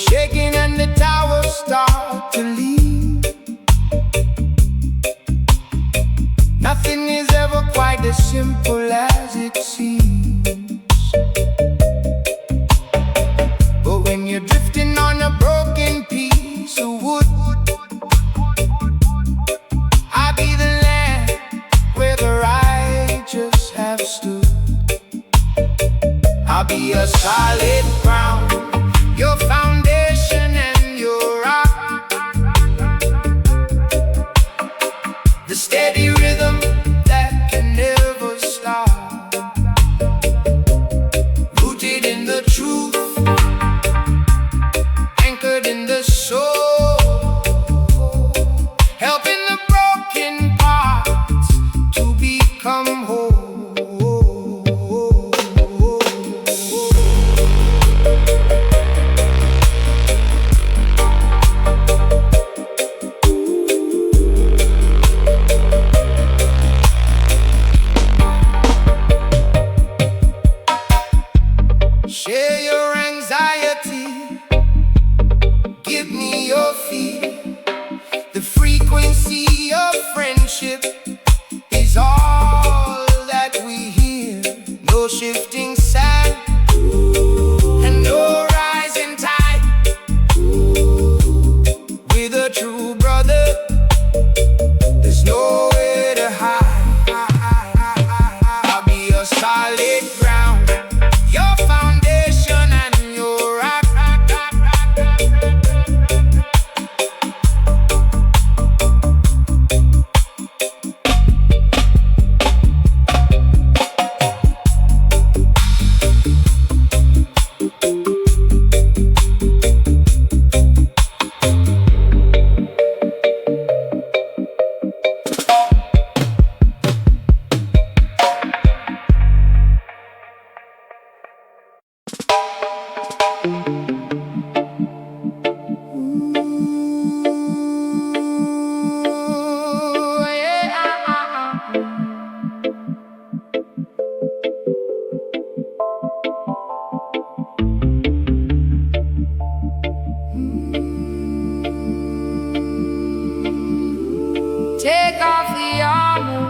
shaking and the towers start to leave. Nothing is ever quite as simple as it seems. But when you're drifting on a broken piece of wood, I'll be the land where the righteous have stood. I'll be a solid ground, your foundation and your rock, the steady rhythm that can never stop, rooted in the truth, anchored in the soul, helping the broken parts to become whole. Share your anxiety, give me your fear. The frequency of friendship is all that we hear. No shifting sand and no rising tide. With a true brother, there's nowhere to hide. I'll be a solid ground, your foundation and your rock. Take off the armor,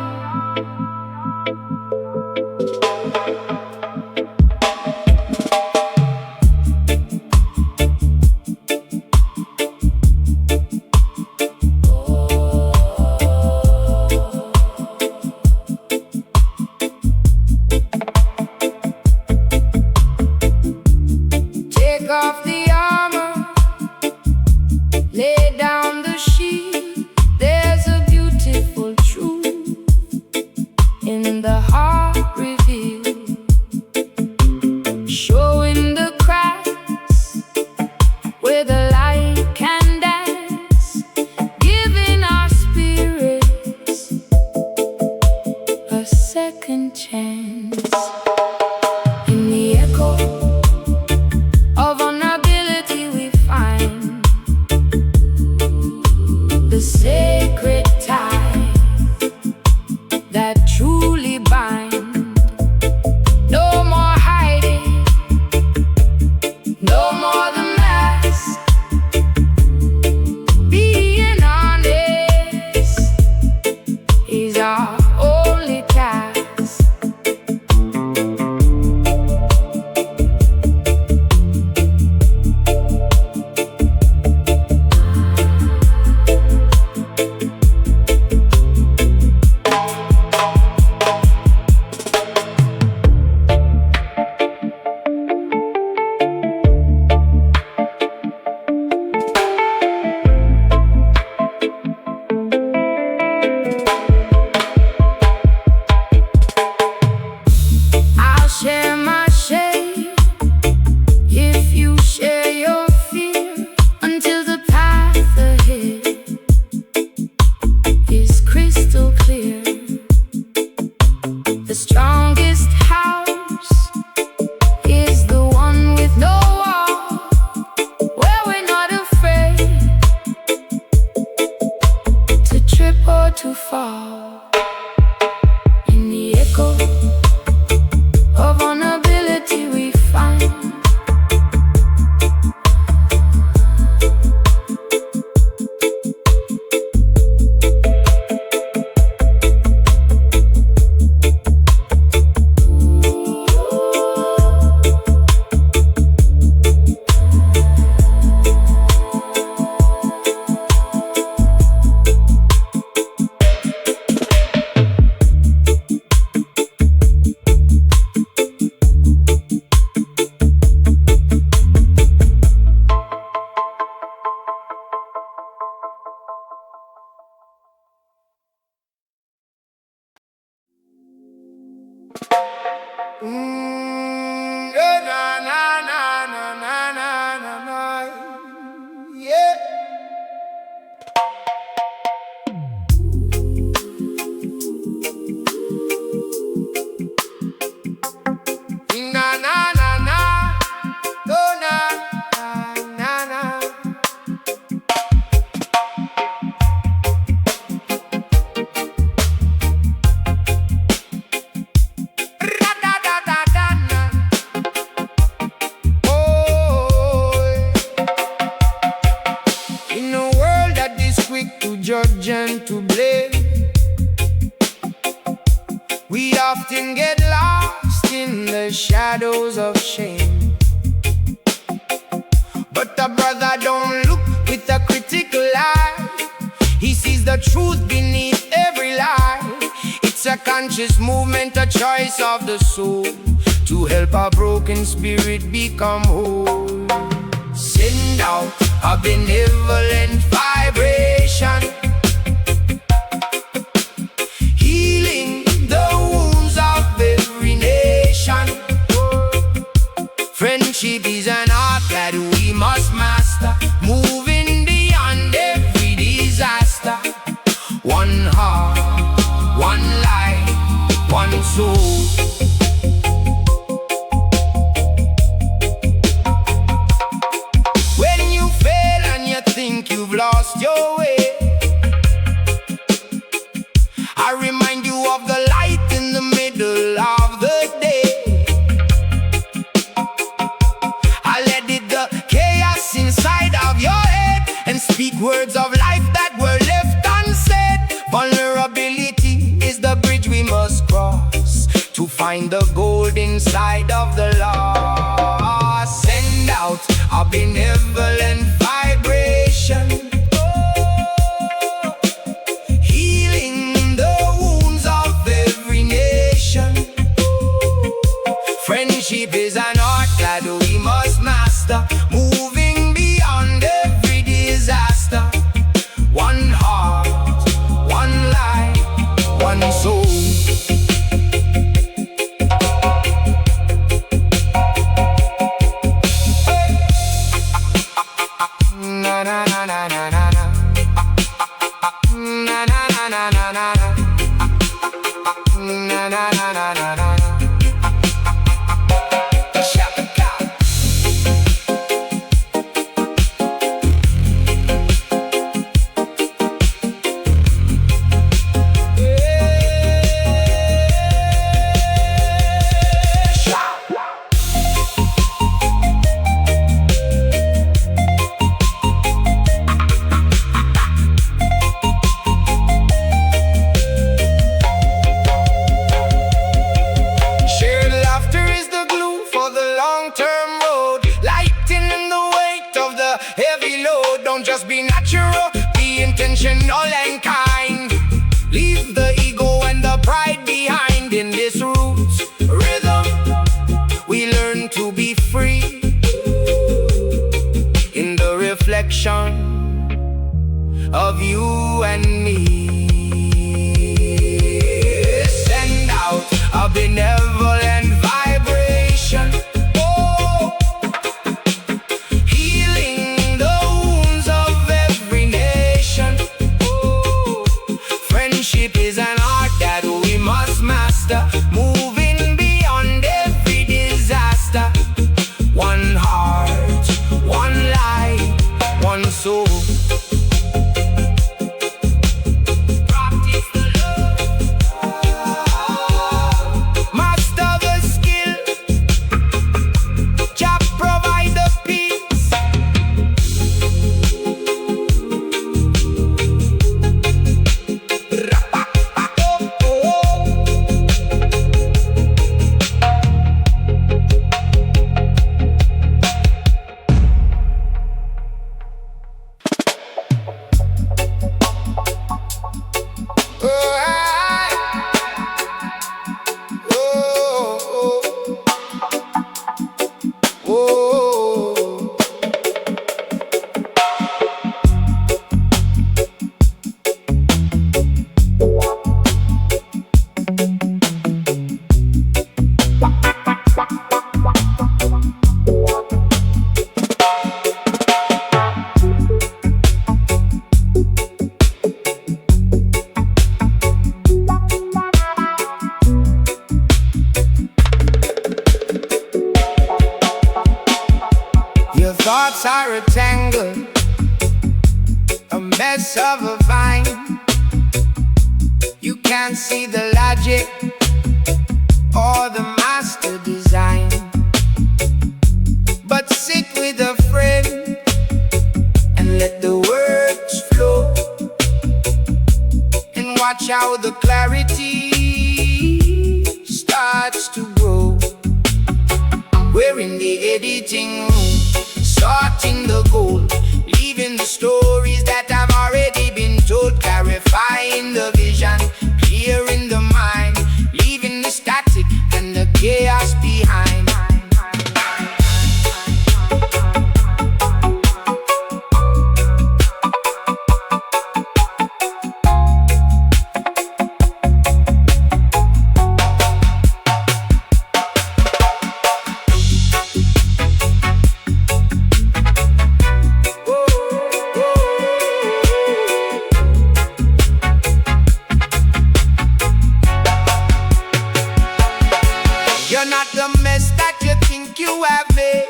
take off the armor, lay down the shield. There's a beautiful truth in the heart revealed, showing the cracks where the light can dance, giving our spirits a second chance. In the echo of vulnerability we find the sacred tie that truly bind. No more hiding, no more the mask. But the brother don't look with a critical eye. He sees the truth beneath every lie. It's a conscious movement, a choice of the soul, to help a broken spirit become whole. Send out a benevolent vibration, healing the wounds of every nation. Friendship is an art that we must master, moving beyond every disaster. One heart, one life, one soul. When you fail and you think you've lost your way, I remind you of the light in the middle of the day. I let it the chaos inside of your head and speak words of life that were left unsaid. Vulnerability is the bridge we must cross to find the gold inside of the lost. Send out a benevolent vibration, healing the wounds of every nation. Friendship is an art that we must master, moving beyond every disaster. One heart, one life, one soul. Na na na na na na na. Na na na na na na na. Na na na na na na. Don't just be natural, be intentional and kind. Leave the ego and the pride behind. In this roots rhythm, we learn to be free. In the reflection of you and me, send out a benevolent vibration, moving beyond every disaster. One heart, one life, one soul. Practice the love, master the skill, Jah provide the peace. Thoughts are a tangle, a mess of a vine. You can't see the logic or the master design. But sit with a friend and let the words flow, and watch how the clarity starts to grow. We're in the editing room, start sorting the gold, leaving the stories that have already been told, clarifying the vision, clearing the mind, leaving the static and the chaos behind. You're not the mess that you think you have made.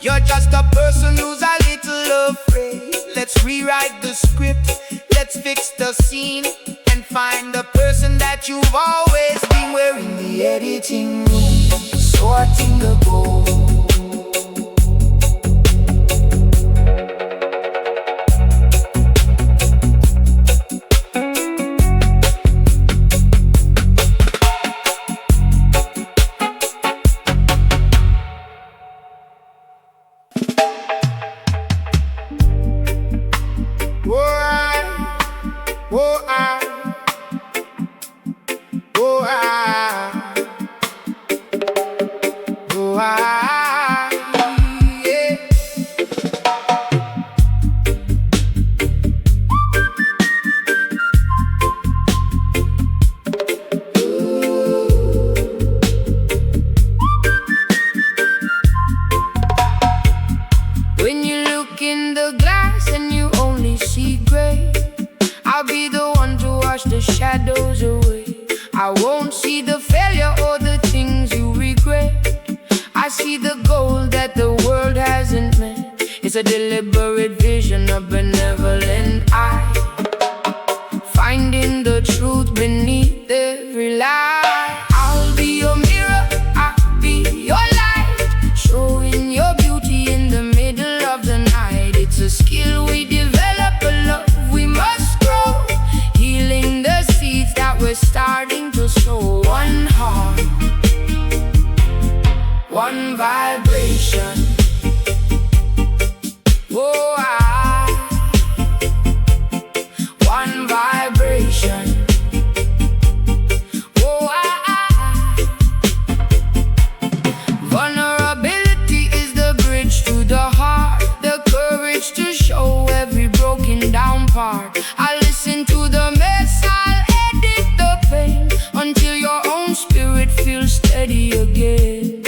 You're just a person who's a little afraid. Let's rewrite the script, let's fix the scene, and find the person that you've always been. We're in the editing room, sorting the gold. When you look in the glass and you only see gray, I'll be the one to wash the shadows away. I won't see the failure or the things you regret. I see the goal that the world hasn't met. It's a deliberate vision, a benevolent eye, finding the truth beneath every lie. I'll be your mirror, I'll be your light, showing your beauty in the middle of the night. It's a skill we develop, a love we must grow, healing the seeds that we're starting to sow. One heart, one vibration. Oh, one vibration. Oh, vulnerability is the bridge to the heart, the courage to show every broken down part. I listen to the mess, I'll edit the pain until your own spirit feels steady again.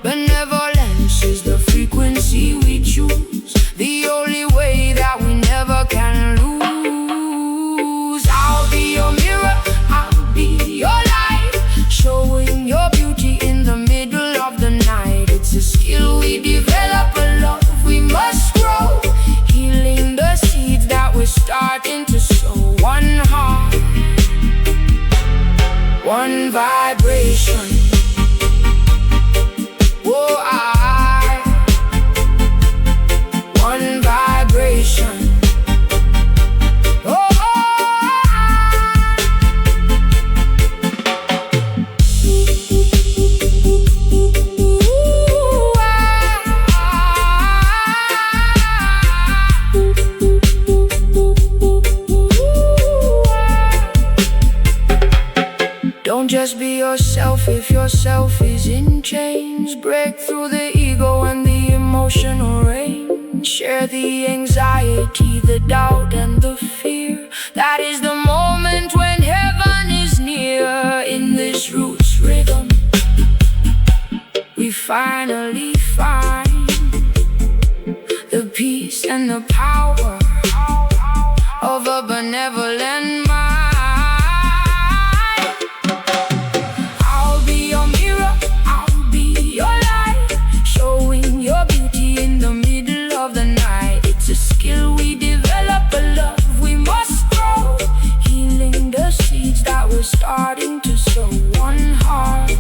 Benevolence is the frequency we choose, the only way that we never can lose. I'll be your mirror, I'll be your light, showing your beauty in the middle of the night. It's a skill we develop, a love we must grow, healing the seeds that we're starting to sow. One heart, one vibration. Oh, one vibration. Oh, don't just be yourself if yourself is in chains. Break through the ego and the emotional rain. Share the anxiety, the doubt and the fear. That is the moment when heaven is near. In this roots rhythm, we finally find the peace and the power of a benevolent mind. I'll be your mirror, I'll be your light, showing your beauty in the middle of the night. It's a skill we develop, a love we must grow, healing the seeds that we're starting to sow. One heart,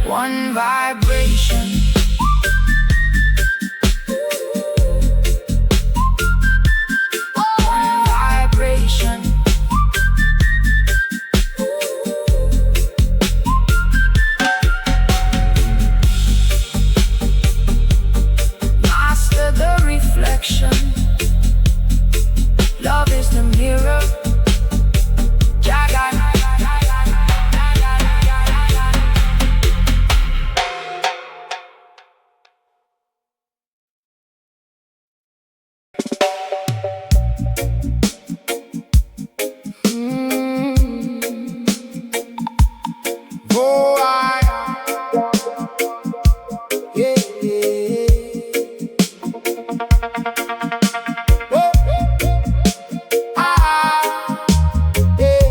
one vibration. One reflection. Love is the mirror. Jaga. Oh, yeah, yeah. Oh, yeah.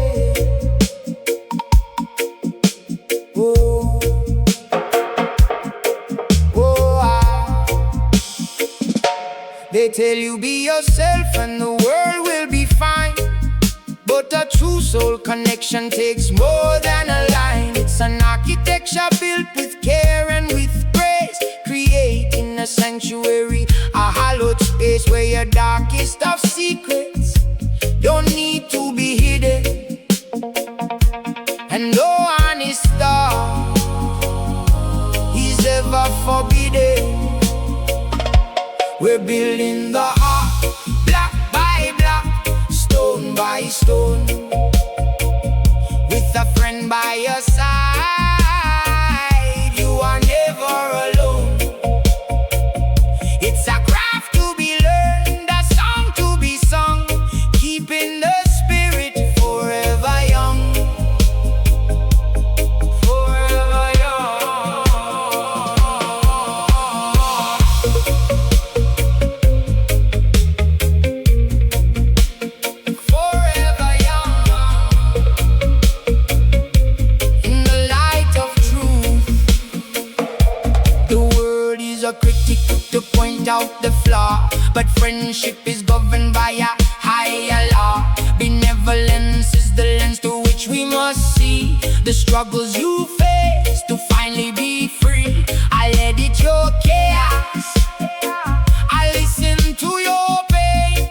Oh, they tell you be yourself and the world will be fine. But a true soul connection takes more than a line. It's an architecture built with care and with grace, creating a sanctuary, a hallowed space where your darkest of secrets don't need to be hidden. And no honest thought is ever forbidden. We're building the heart, block by block, stone by stone, with a friend by your side. You are never alone. It's a craft to be learned, a song to be sung, keeping the spirit forever young. Forever young. Forever young. In the light of truth, the word is a critic to point out the flaw, but friendship is governed by a higher law. Benevolence is the lens to which we must see the struggles you face to finally be free. I let it your chaos, I listen to your pain,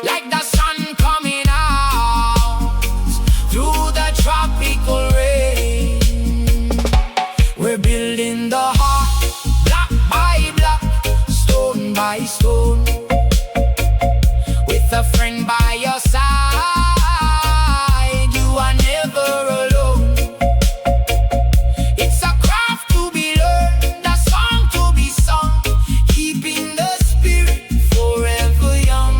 like the sun coming out through the tropical rain. We're building the heart, block by block, stone by stone, with a friend by your side. You are never alone. It's a craft to be learned, a song to be sung, keeping the spirit forever young.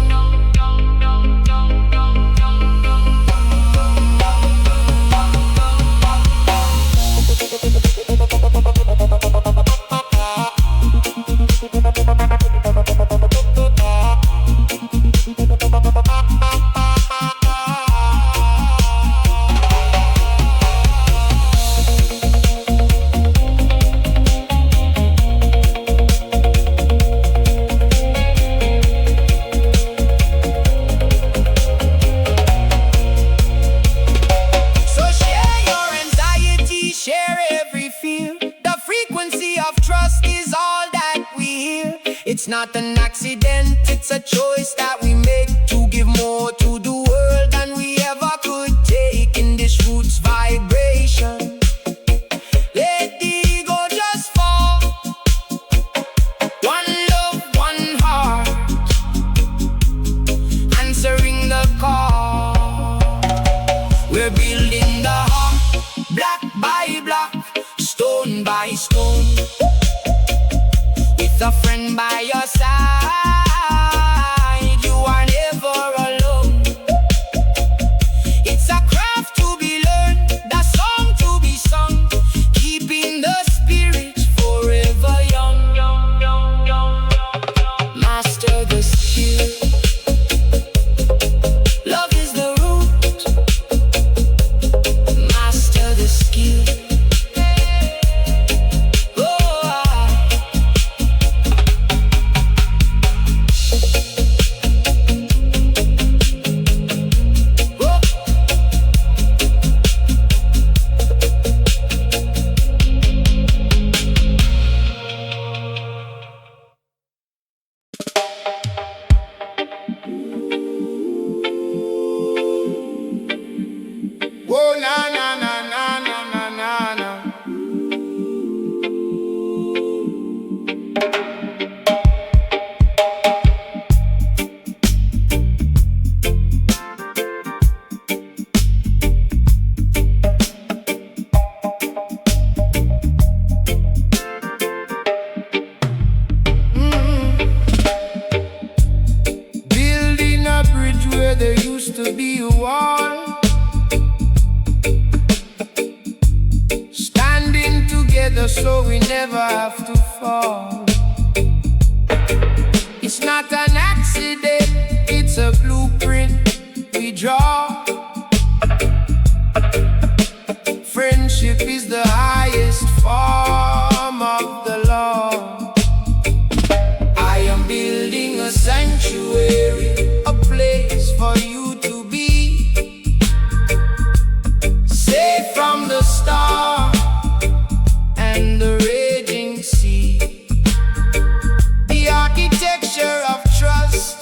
So share your anxiety, share every fear. The frequency of trust is all that we hear. It's not an accident, it's a choice that we make to give more to the world than we ever could take in this roots vibration. Let the ego just fall. One love, one heart, answering the call. We're building the heart, block by block, stone by stone, with a friend by your side. You are never alone. It's a craft to be learned, a song to be sung, keeping the spirit forever young. Master the skill. Love is the root. Master the skill. Oh, all, standing together so we never have to fall. It's not an accident, it's a blueprint we draw. Friendship is the highest form of the law. I am building a sanctuary, a place for you to be, safe from the storm and the raging sea. The architecture of trust,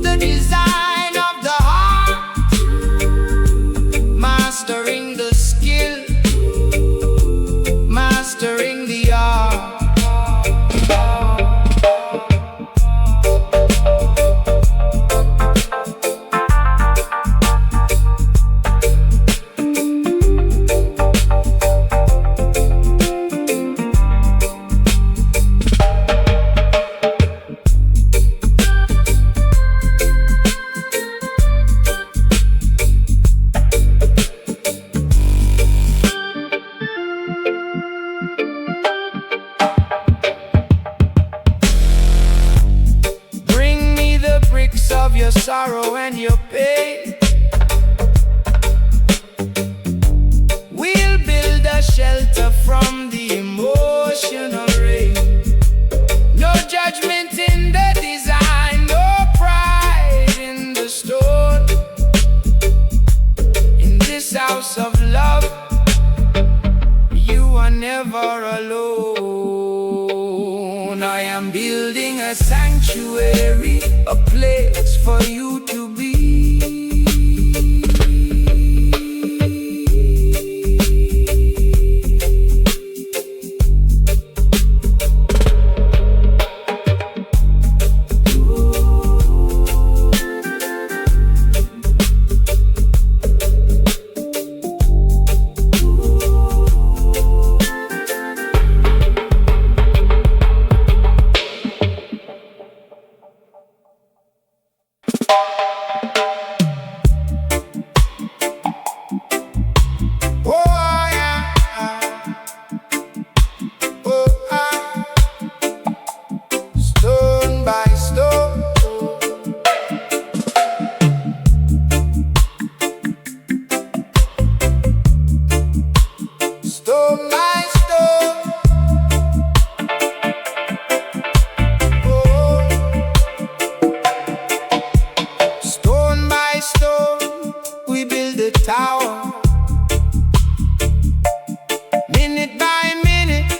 the design of the heart, mastering the skill, mastering the art. Of your sorrow and your pain, we'll build a shelter from the emotional rain. No judgment in the design, no pride in the stone. In this house of love, you are never alone. I am building a sanctuary, a place for you to be. Tower, minute by minute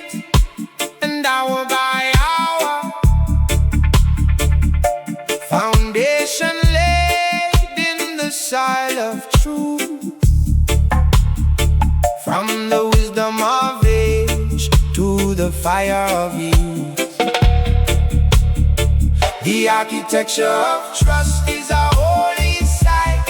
and hour by hour. Foundation laid in the soil of truth, from the wisdom of age to the fire of youth. The architecture of trust is a holy sight,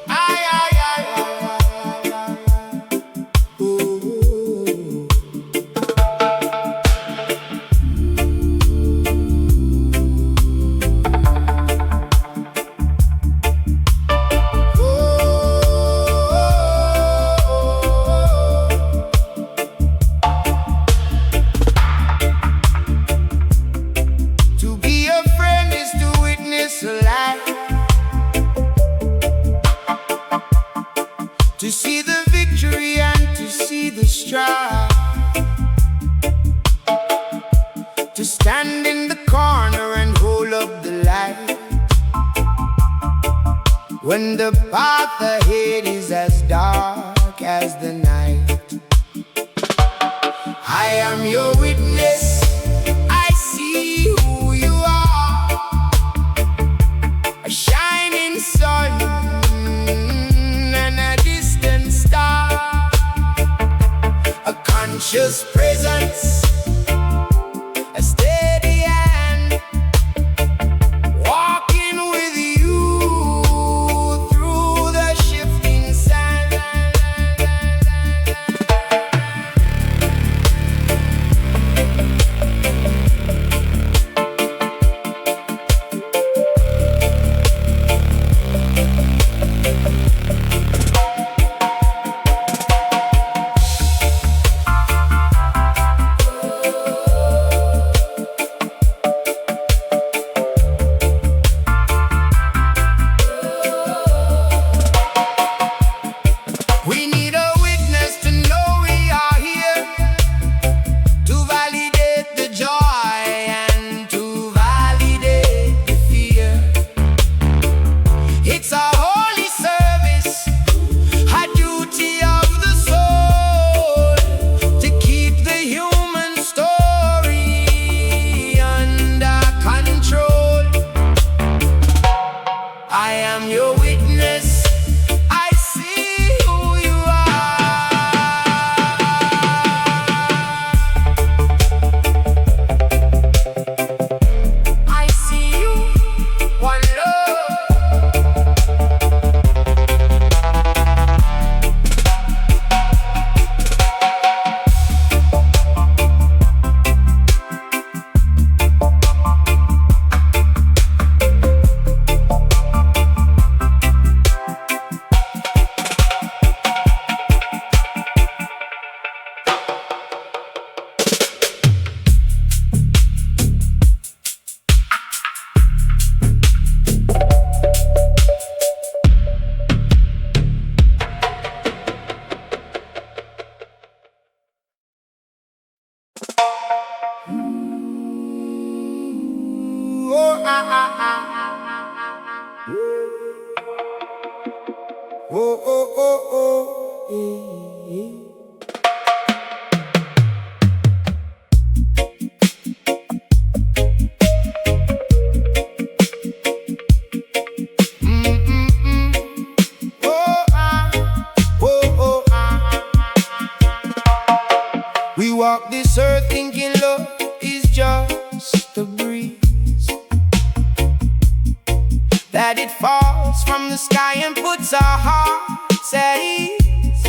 Ay, ay, ay, ay, ay, ay. Ooh. To be a friend is to witness a life, to see the victory and to see the strife, to stand in the corner and hold up the light when the path ahead is as dark as the night. I am your witness, I see who you are, a shining sun and a distant star, a conscious presence, a steady hand, walking with you through the shifting sand. We need a witness to know we are here, to validate the joy and to validate the fear. It's a holy service, a duty of the soul, to keep the human story under control. I am your witness, I see who you are. I see you, one love. Oh, ah, ah, ah, ah. Oh, oh, oh, oh. Eh, eh. Oh, ah. Oh, oh, ah. We walk this earth thinking love is just a breeze, that it falls from the sky and puts our hearts at ease.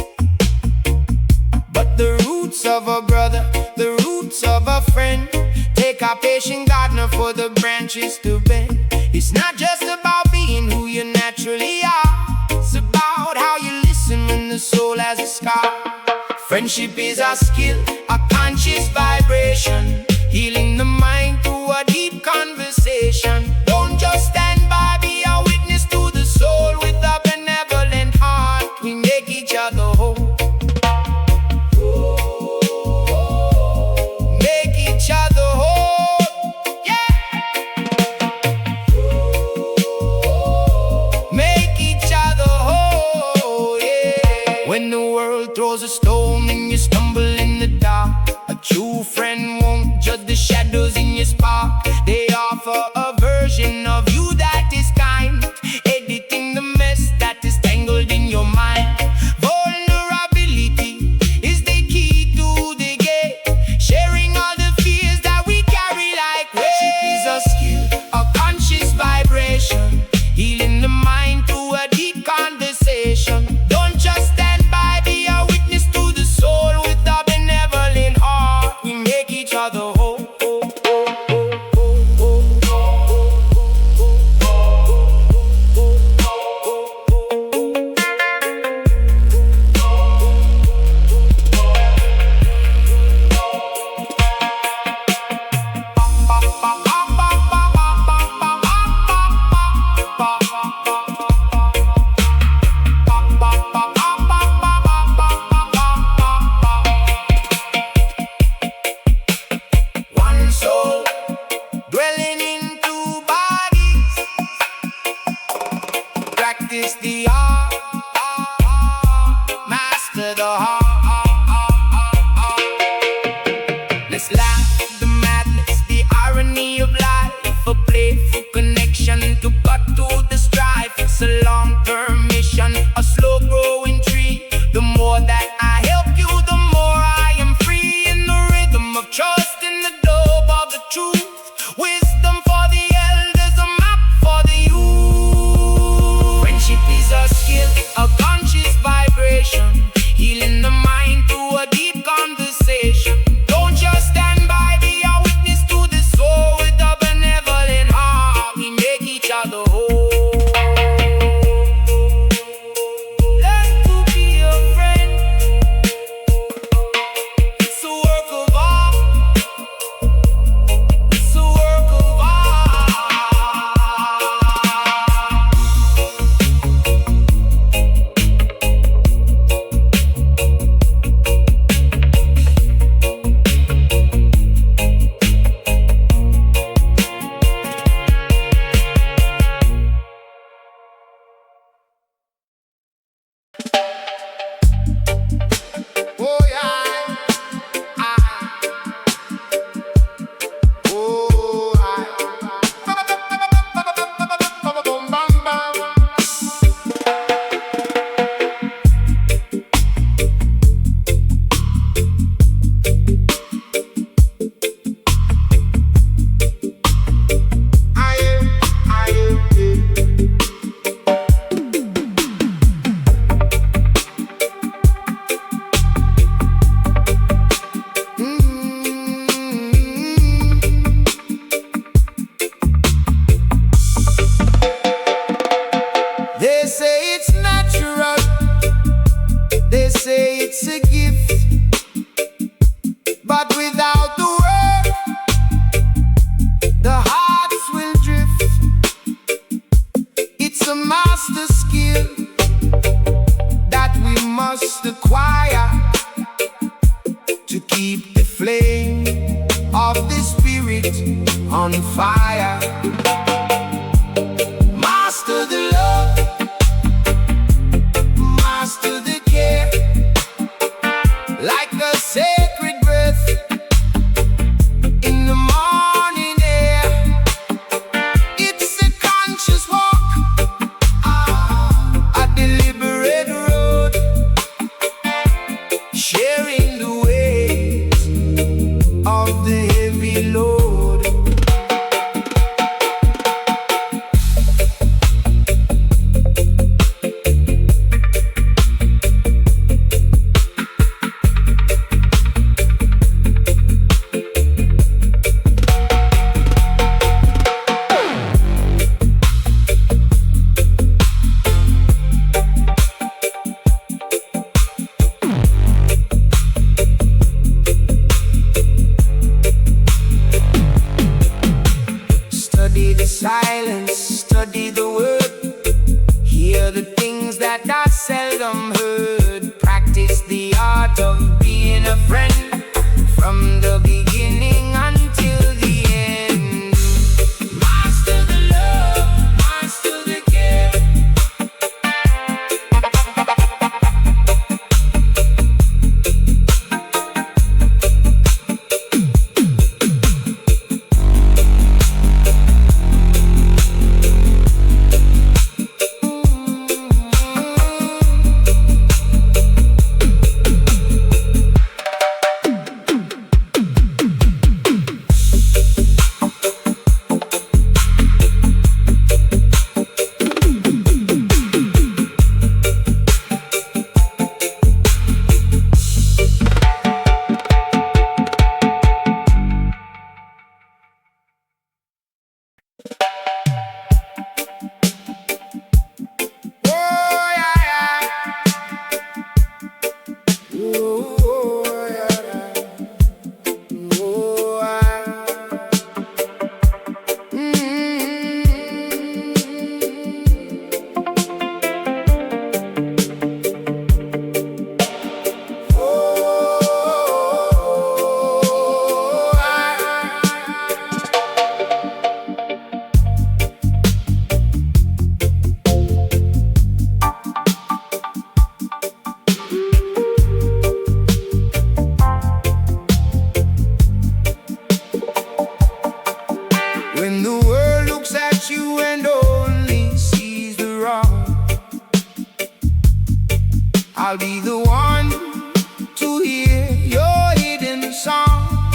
But the roots of a brother, the roots of a friend, take our patient gardener for the branches to bend. It's not just about being who you naturally are, it's about how you listen when the soul has a scar. Friendship is a skill, a conscious vibration, healing the mind through a deep conversation. Don't just stand by, be a witness to the soul. With a benevolent heart, we make each other whole. Make each other whole, yeah. Make each other whole, yeah. When the world throws a stone and you stumble in the dark, a true friend won't judge the shadows in your spark. They offer a version of you that is kind, editing the mess that is tangled in your mind. Vulnerability is the key to the gate, sharing all the fears that we carry like weight. Friendship is a skill, a conscious vibration, a master skill that we must acquire to keep the flame of the spirit on fire. Master the love, master the care, like a sacred breath in the morning air. It's a conscious walk, a deliberate road, sharing the weight of the heavy load. Study the silence, study the word, hear the things that are seldom heard. Practice the art of being a friend from the beginning until the end. Master the love, master the care. When the world looks at you and only sees the wrong, I'll be the one to hear your hidden song.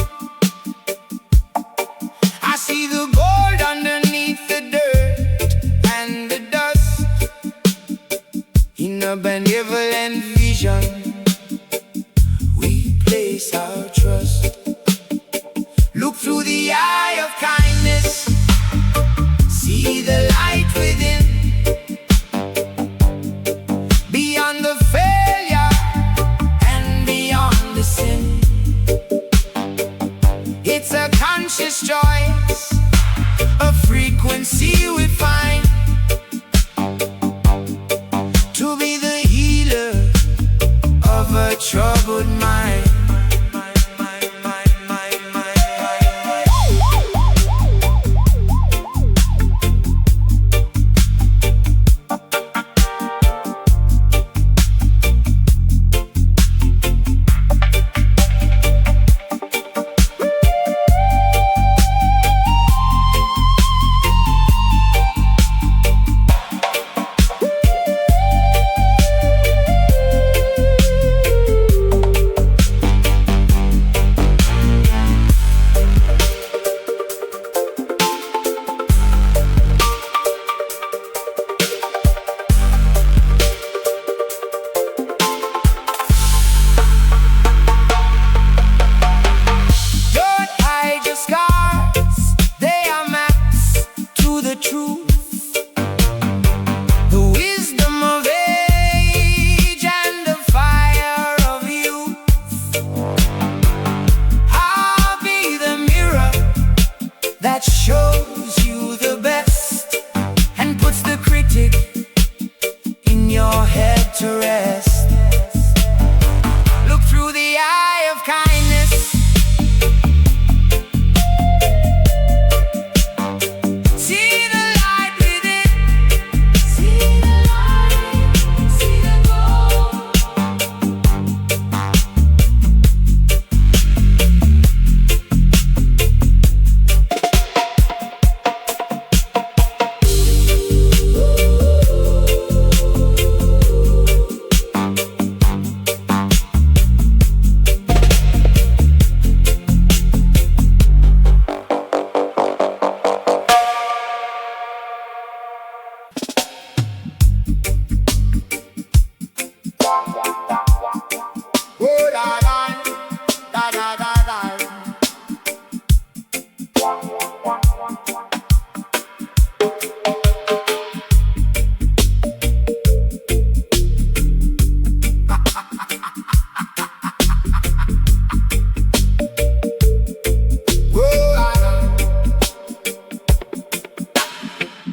I see the gold underneath the dirt and the dust. In a benevolent vision, we place our trust. Look through the eye of kindness, see the light within. Beyond the failure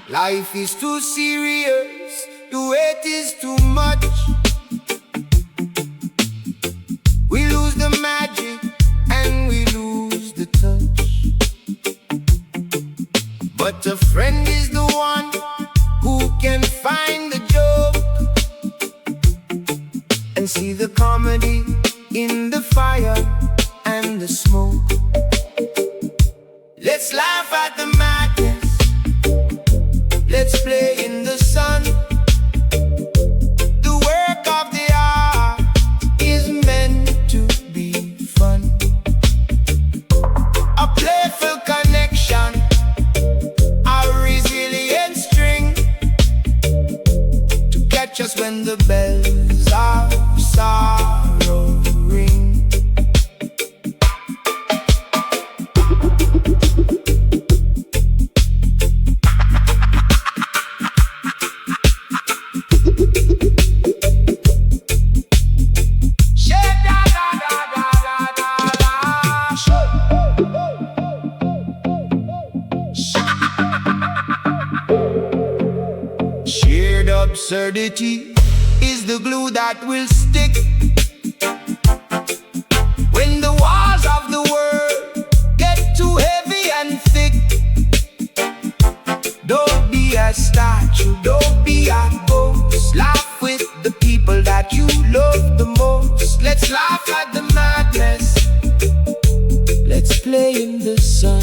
Life is too serious, the weight is too much. We lose the magic and we lose the touch. But a friend is the one who can find the joke and see the comedy in the fire and the smoke. Let's laugh at the madness, let's play in the sun. The work of the art is meant to be fun. A playful connection, a resilient string to catch us when the bells of sorrow ring. Absurdity is the glue that will stick when the walls of the world get too heavy and thick. Don't be a statue, don't be a ghost. Laugh with the people that you love the most. Let's laugh at the madness, let's play in the sun.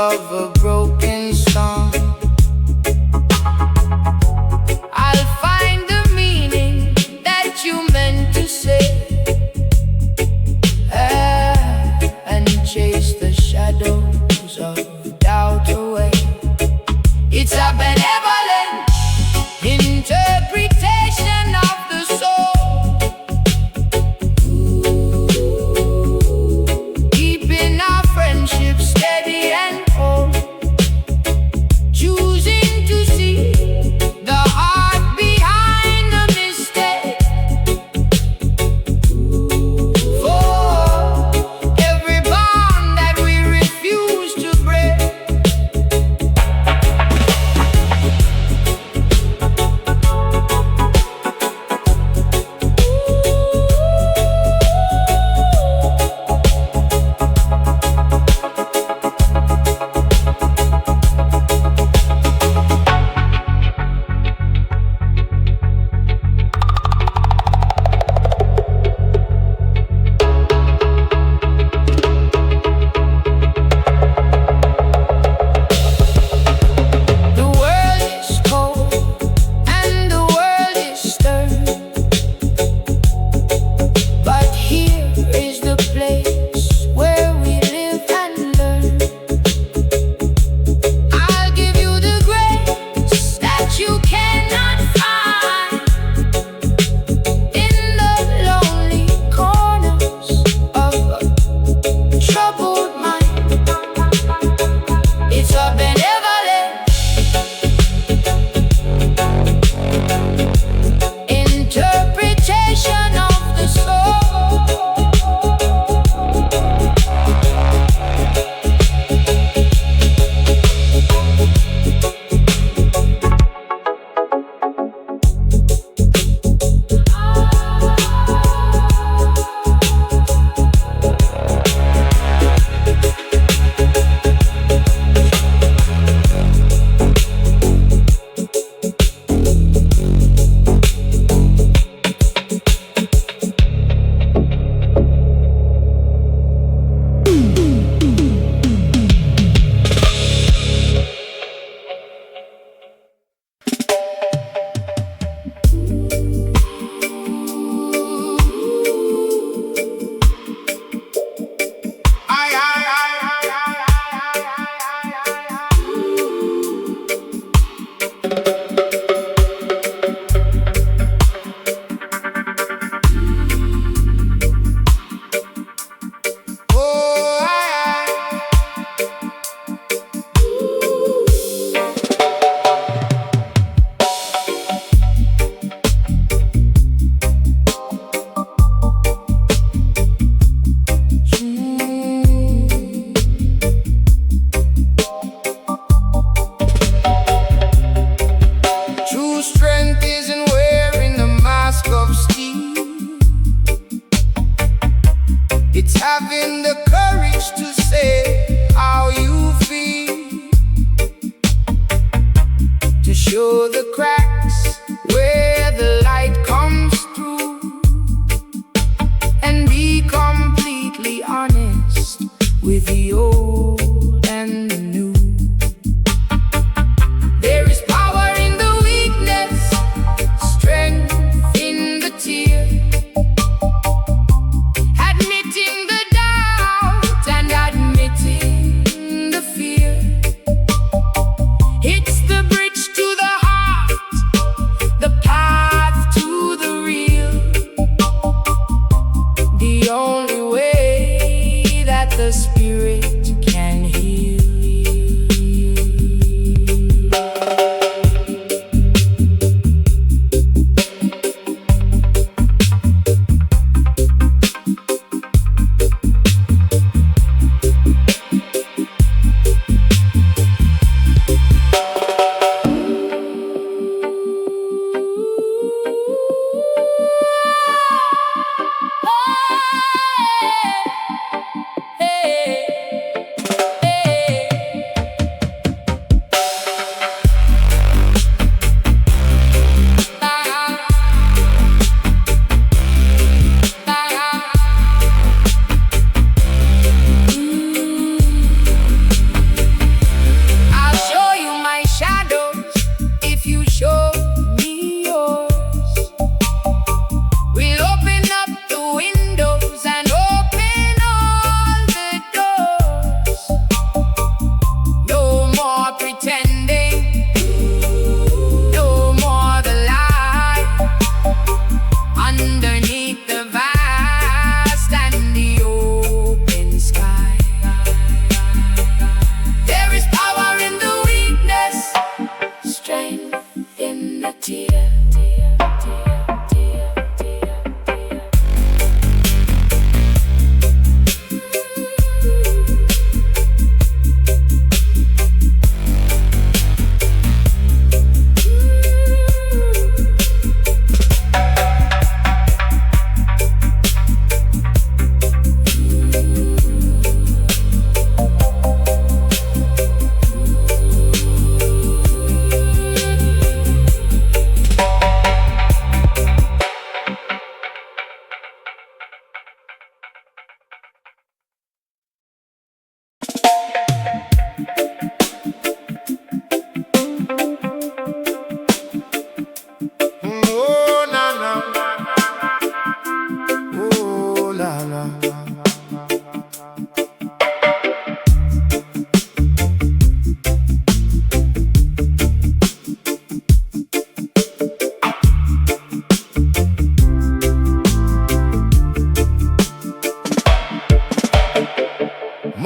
Of a broken song, I'll find the meaning that you meant to say, and chase the shadows of doubt away. It's a benevolent interpretation of the soul, keeping our friendship steady and choosing to see the heart behind the mistake. For every bond that we refuse to break, troubled mind. It's a benevolent interpretation of the soul. It's having the courage to say how you feel, to show the cracks where the light comes through, and be completely honest with the old and the new. There is power in the weakness, strength in the tear, admitting the doubt and admitting the fear. It's the bridge to the heart, the path to the real, the only way that the spirit can heal.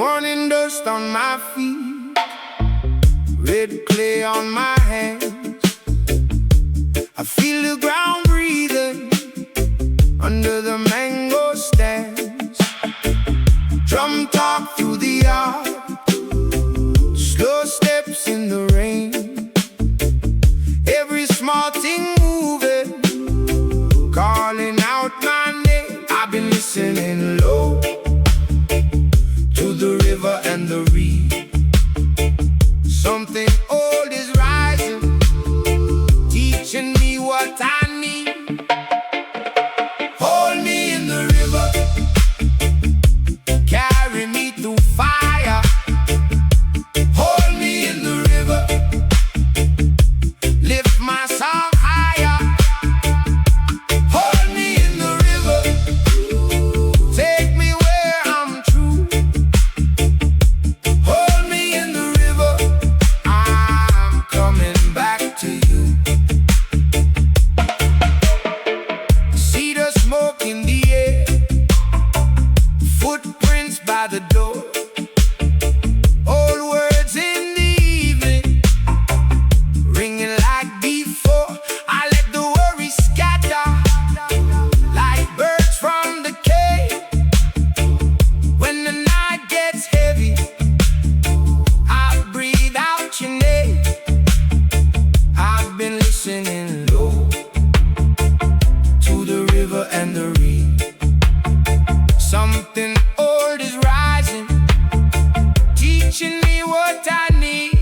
Morning dust on my feet, red clay on my hands. I feel the ground breathing under the mango stands. Drum talk through the yard, slow steps in the rain. Every small thing moving, calling out my name. I've been listening low to the river and the reed. Something old is rising, teaching me what I need. Hold me in the river, carry me through fire. Hold me in the river, lift my song higher. Hold me in the river, take me where I'm true. Hold me in the river, I'm coming back to you. See the smoke in the air, footprints by the door. Old words in the evening, ringing like before. I let the worry scatter like birds from the cave. When the night gets heavy, I breathe out your name. I've been listening low to the river and the reed. Something old is rising, teaching me what I need.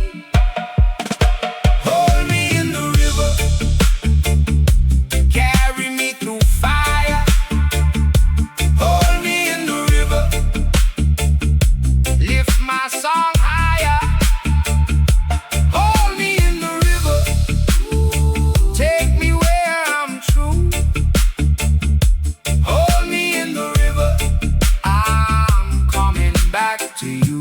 Hold me in the river, carry me through fire. Hold me in the river, lift my song higher. Hold me in the river, take me where I'm true. Hold me in the river, I'm coming back to you.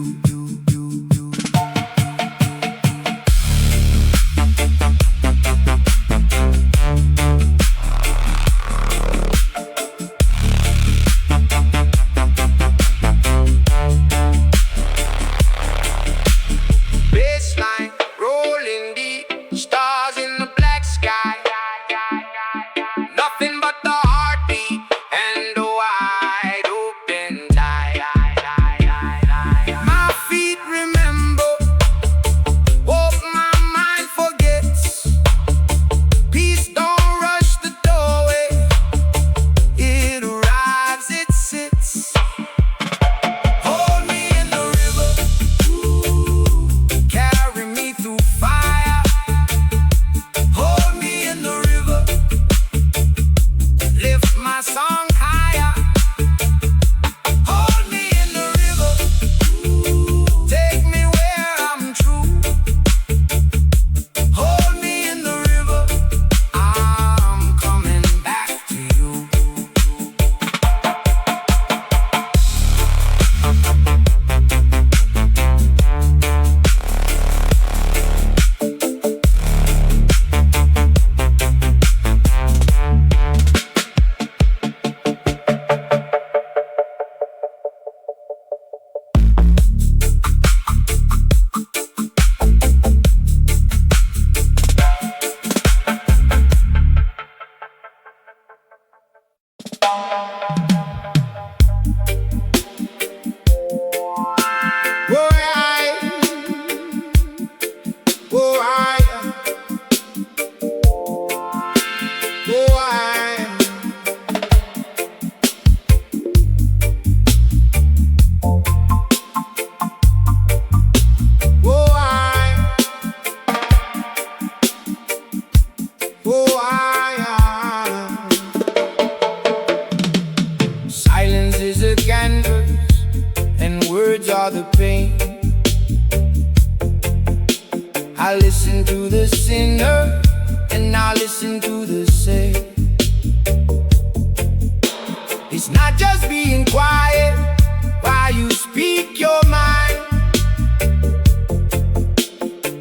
Baseline rolling deep, stars in the black sky. Nothing but the heartbeat and the wide open eye. My feet remember, hope my mind forgets. Peace don't rush the doorway, it arrives, it sits. Hold me in the river, carry me through fire. Hold me in the river, lift my song higher. Hold me in the river, take me where I'm true. Hold me in the river, I'm coming back to you. Silence is a canvas, and words are the paint. I listen to the sinner, and I listen to the saint. It's not just being quiet while you speak your mind.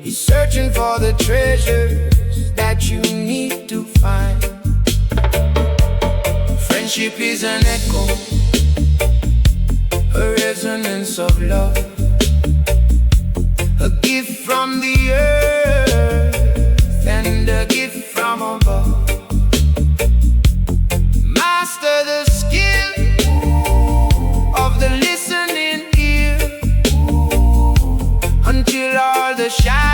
He's searching for the treasures that you need to find. Friendship is an echo, a resonance of love, a gift from the earth and a gift from above. Master the skill of the listening ear until all the shadows